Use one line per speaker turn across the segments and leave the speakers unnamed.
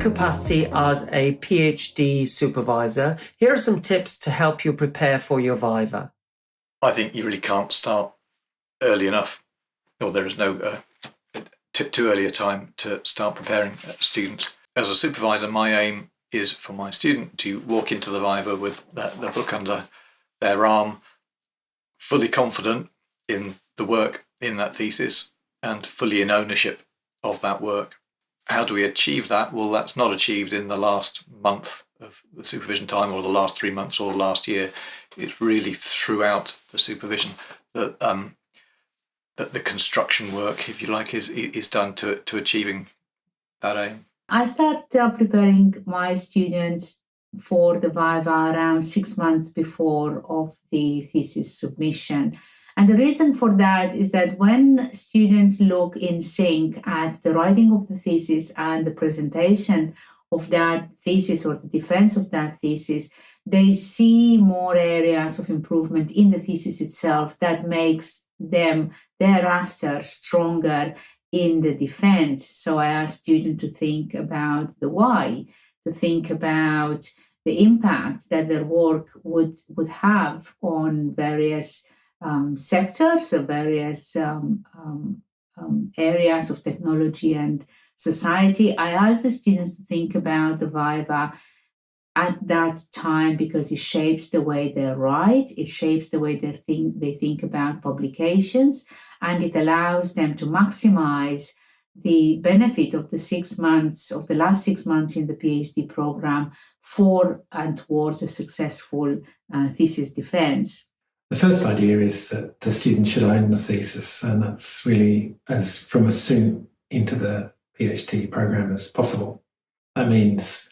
capacity as a PhD supervisor, here are some tips to help you prepare for your Viva.
I think you really can't start early enough, or there is no too early a time to start preparing students. As a supervisor, my aim is for my student to walk into the Viva with the book under their arm, fully confident in the work in that thesis and fully in ownership of that work. How do we achieve that? Well, that's not achieved in the last month of the supervision time or the last 3 months or the last year. It's really throughout the supervision that that the construction work, if you like, is done to achieving that aim.
I start preparing my students for the Viva around 6 months before of the thesis submission. And the reason for that is that when students look in sync at the writing of the thesis and the presentation of that thesis or the defense of that thesis, they see more areas of improvement in the thesis itself that makes them thereafter stronger in the defense. So I ask students to think about the why, to think about the impact that their work would have on various sectors or various areas of technology and society. I ask the students to think about the Viva at that time because it shapes the way they write, it shapes the way they think about publications, and it allows them to maximize the benefit of the 6 months, of the last 6 months in the PhD program for and towards a successful thesis defense.
The first idea is that the student should own the thesis, and that's really from as soon into the PhD program as possible. That means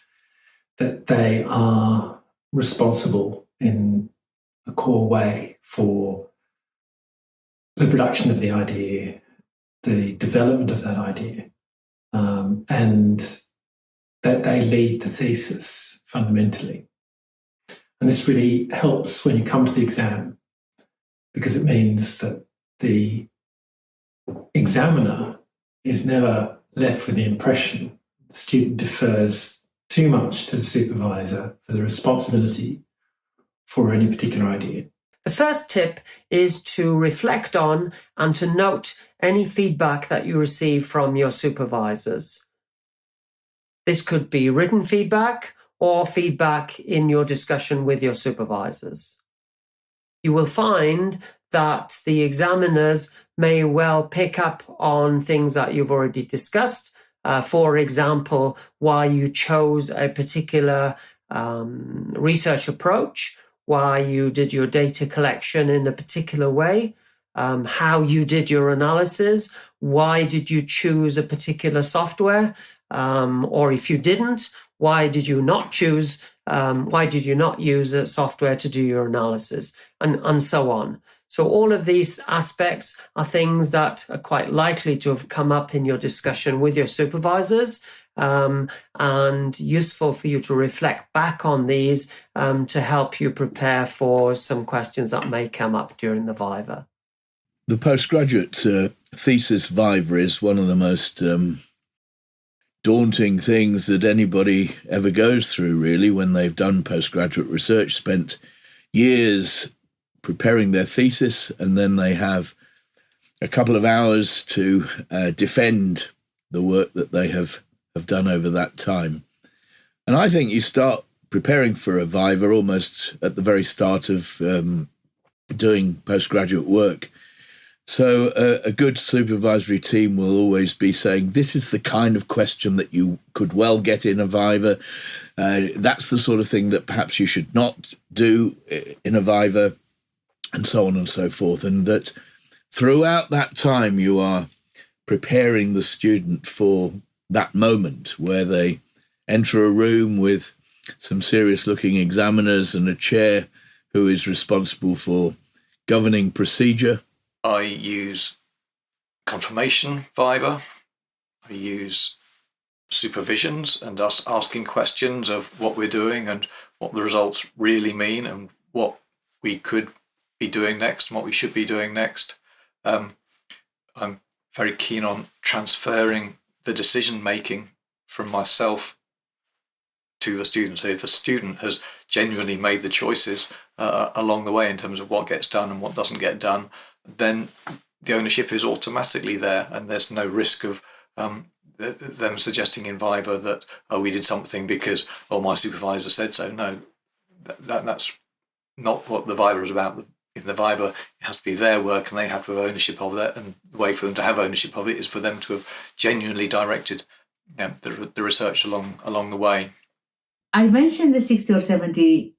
that they are responsible in a core way for the production of the idea, the development of that idea, and that they lead the thesis fundamentally. And this really helps when you come to the exam, because it means that the examiner is never left with the impression the student defers too much to the supervisor for the responsibility for any particular idea.
The first tip is to reflect on and to note any feedback that you receive from your supervisors. This could be written feedback or feedback in your discussion with your supervisors. You will find that the examiners may well pick up on things that you've already discussed. For example, why you chose a particular research approach, why you did your data collection in a particular way, how you did your analysis, why did you choose a particular software, or if you didn't, why did you not use a software to do your analysis, and so on. So all of these aspects are things that are quite likely to have come up in your discussion with your supervisors, and useful for you to reflect back on these to help you prepare for some questions that may come up during the Viva.
The postgraduate thesis Viva is one of the most daunting things that anybody ever goes through, really, when they've done postgraduate research, spent years preparing their thesis, and then they have a couple of hours to defend the work that they have done over that time. And I think you start preparing for a Viva almost at the very start of doing postgraduate work. So a good supervisory team will always be saying, this is the kind of question that you could well get in a Viva. That's the sort of thing that perhaps you should not do in a Viva, and so on and so forth. And that throughout that time, you are preparing the student for that moment where they enter a room with some serious-looking examiners and a chair who is responsible for governing procedure.
I use confirmation Viva. I use supervisions and asking questions of what we're doing and what the results really mean and what we could be doing next and what we should be doing next. I'm very keen on transferring the decision making from myself to the student. So if the student has genuinely made the choices along the way in terms of what gets done and what doesn't get done, then the ownership is automatically there, and there's no risk of them suggesting in Viva that, oh, we did something because, oh, my supervisor said so. No, that's not what the Viva is about. In the Viva, it has to be their work and they have to have ownership of that, and the way for them to have ownership of it is for them to have genuinely directed the research along the way.
I mentioned the 60 or 70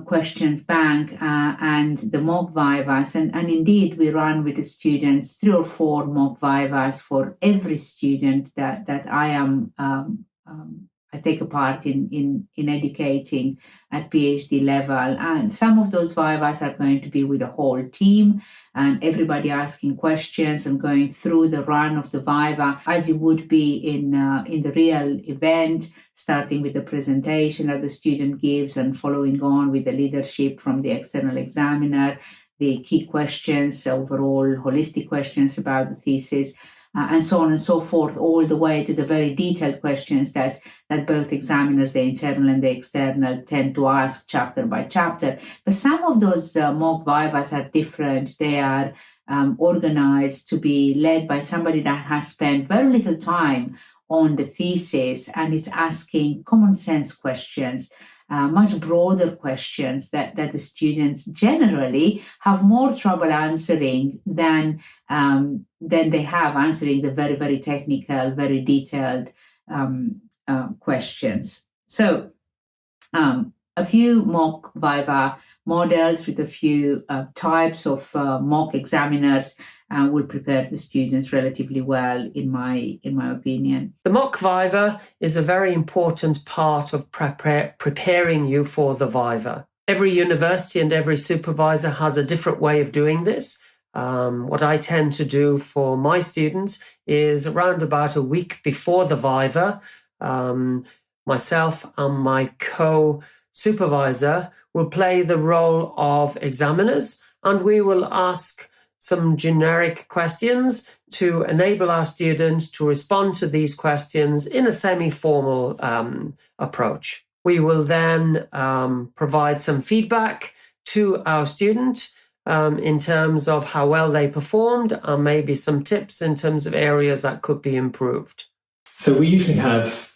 questions bank and the mock Vivas, and indeed we run with the students 3 or 4 mock Vivas for every student that I take a part in educating at PhD level. And some of those Vivas are going to be with the whole team and everybody asking questions and going through the run of the Viva as you would be in the real event, starting with the presentation that the student gives and following on with the leadership from the external examiner, the key questions, overall holistic questions about the thesis, and so on and so forth, all the way to the very detailed questions that both examiners, the internal and the external, tend to ask chapter by chapter. But some of those mock Vivas are different. They are organized to be led by somebody that has spent very little time on the thesis, and it's asking common sense questions, much broader questions that the students generally have more trouble answering than they have answering the very, very technical, very detailed questions. So a few mock Viva models with a few types of mock examiners will prepare the students relatively well, in my opinion.
The mock Viva is a very important part of preparing you for the Viva. Every university and every supervisor has a different way of doing this. What I tend to do for my students is around about a week before the Viva, myself and my co-supervisor will play the role of examiners, and we will ask some generic questions to enable our students to respond to these questions in a semi-formal approach. We will then provide some feedback to our student in terms of how well they performed, and maybe some tips in terms of areas that could be improved.
So we usually have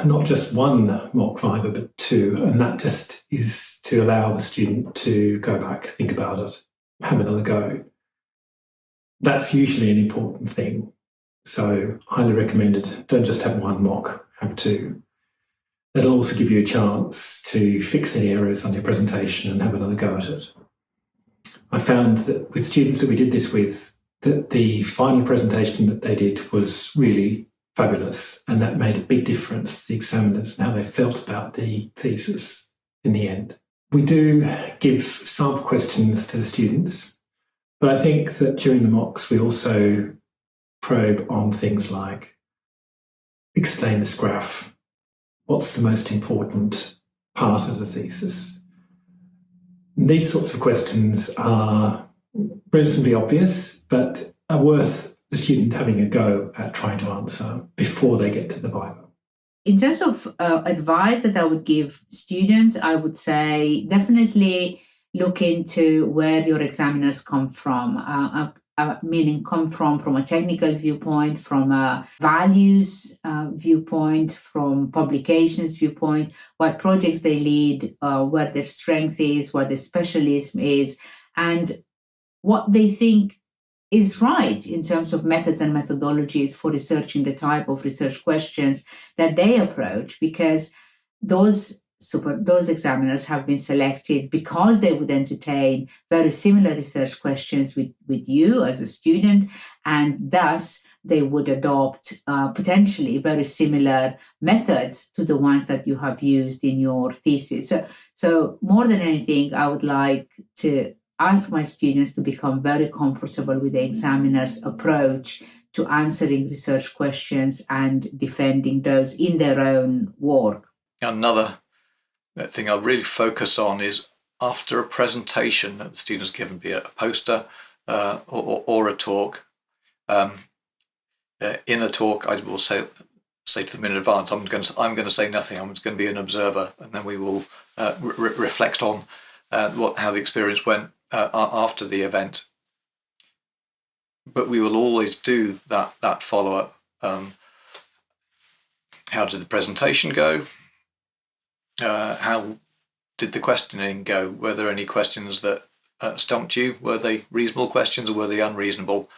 not just one mock Viva, but 2, and that just is to allow the student to go back, think about it, have another go. That's usually an important thing. So highly recommended. Don't just have one mock, have 2. That'll also give you a chance to fix any errors on your presentation and have another go at it. I found that with students that we did this with, that the final presentation that they did was really fabulous, and that made a big difference to the examiners and how they felt about the thesis in the end. We do give sample questions to the students, but I think that during the mocks we also probe on things like explain this graph, what's the most important part of the thesis. These sorts of questions are reasonably obvious, but are worth the student having a go at trying to answer before they get to the Viva.
In terms of advice that I would give students, I would say definitely look into where your examiners come from, meaning come from a technical viewpoint, from a values viewpoint, from publications viewpoint, what projects they lead, where their strength is, what their specialism is, and what they think is right in terms of methods and methodologies for researching the type of research questions that they approach, because those examiners have been selected because they would entertain very similar research questions with you as a student, and thus they would adopt potentially very similar methods to the ones that you have used in your thesis. So more than anything, I would like to ask my students to become very comfortable with the examiner's approach to answering research questions and defending those in their own work.
Another thing I really focus on is after a presentation that the student's given, be it a poster or a talk. In a talk, I will say say to them in advance, I'm going to say nothing. I'm just going to be an observer, and then we will reflect on how the experience went after the event. But we will always do that follow up. How did the presentation go? How did the questioning go? Were there any questions that stumped you? Were they reasonable questions or were they unreasonable?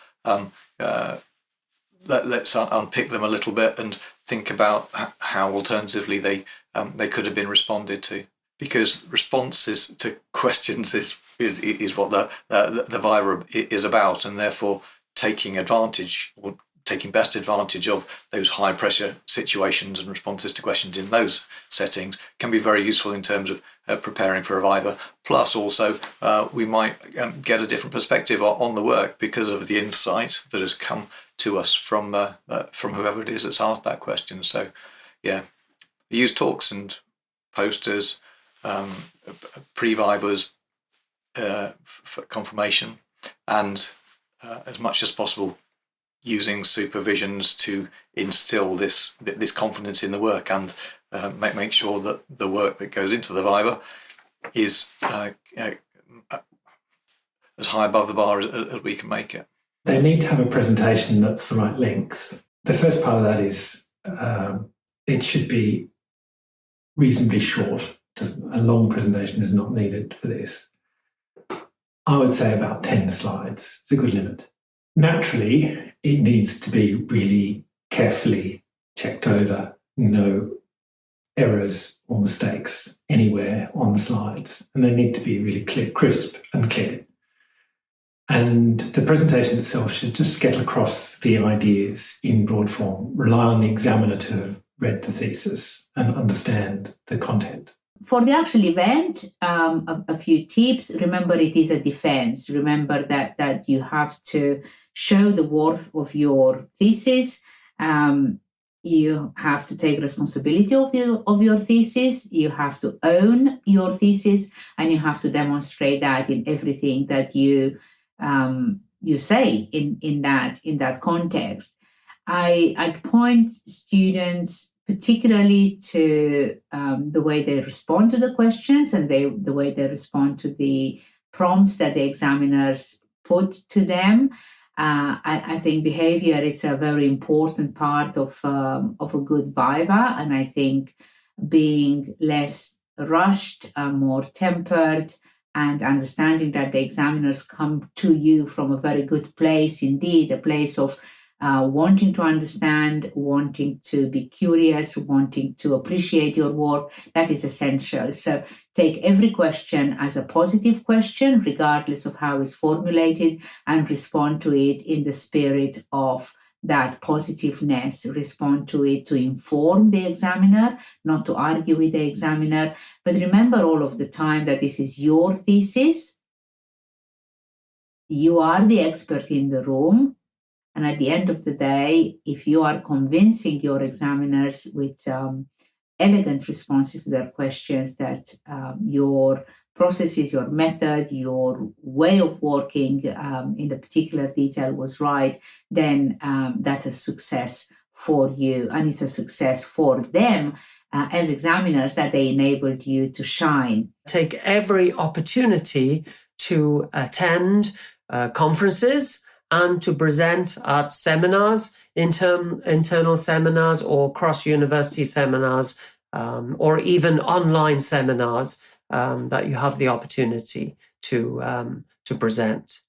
Let's unpick them a little bit and think about how alternatively they could have been responded to. Because responses to questions is what the Viva is about, and therefore taking advantage or taking best advantage of those high pressure situations and responses to questions in those settings can be very useful in terms of preparing for a Viva. Plus also we might get a different perspective on the work because of the insight that has come to us from whoever it is that's asked that question. So yeah, use talks and posters, pre-Vivas for confirmation, and as much as possible using supervisions to instill this confidence in the work and make sure that the work that goes into the Viva is as high above the bar as we can make it.
They need to have a presentation that's the right length. The first part of that is it should be reasonably short. A long presentation is not needed for this. I would say about 10 slides. It's a good limit. Naturally, it needs to be really carefully checked over. No errors or mistakes anywhere on the slides. And they need to be really clear, crisp and clear. And the presentation itself should just get across the ideas in broad form, rely on the examiner to have read the thesis and understand the content.
For the actual event, a few tips. Remember, it is a defense. Remember that you have to show the worth of your thesis. You have to take responsibility of your thesis. You have to own your thesis, and you have to demonstrate that in everything that you say in that context. I'd point students particularly to the way they respond to the questions and the way they respond to the prompts that the examiners put to them. I think behavior is a very important part of a good Viva, and I think being less rushed, more tempered, and understanding that the examiners come to you from a very good place indeed, a place of wanting to understand, wanting to be curious, wanting to appreciate your work, that is essential. So take every question as a positive question, regardless of how it's formulated, and respond to it in the spirit of that positiveness. Respond to it to inform the examiner, not to argue with the examiner. But remember all of the time that this is your thesis. You are the expert in the room. And at the end of the day, if you are convincing your examiners with elegant responses to their questions that your processes, your method, your way of working in the particular detail was right, then that's a success for you. And it's a success for them as examiners that they enabled you to shine.
Take every opportunity to attend conferences and to present at seminars, internal seminars or cross-university seminars, or even online seminars that you have the opportunity to present.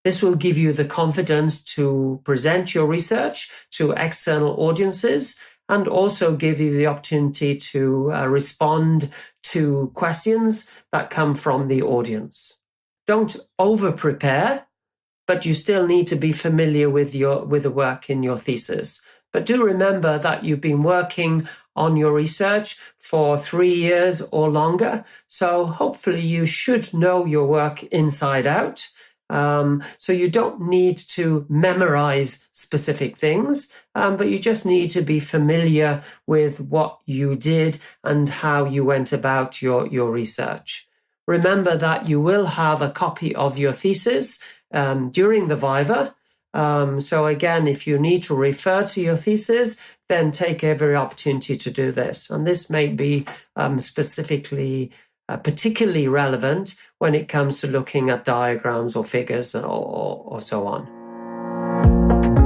This will give you the confidence to present your research to external audiences and also give you the opportunity to respond to questions that come from the audience. Don't over-prepare, but you still need to be familiar with the work in your thesis. But do remember that you've been working on your research for 3 years or longer, so hopefully you should know your work inside out. So you don't need to memorize specific things, but you just need to be familiar with what you did and how you went about your research. Remember that you will have a copy of your thesis during the Viva. So again, if you need to refer to your thesis, then take every opportunity to do this. And this may be particularly relevant when it comes to looking at diagrams or figures or so on.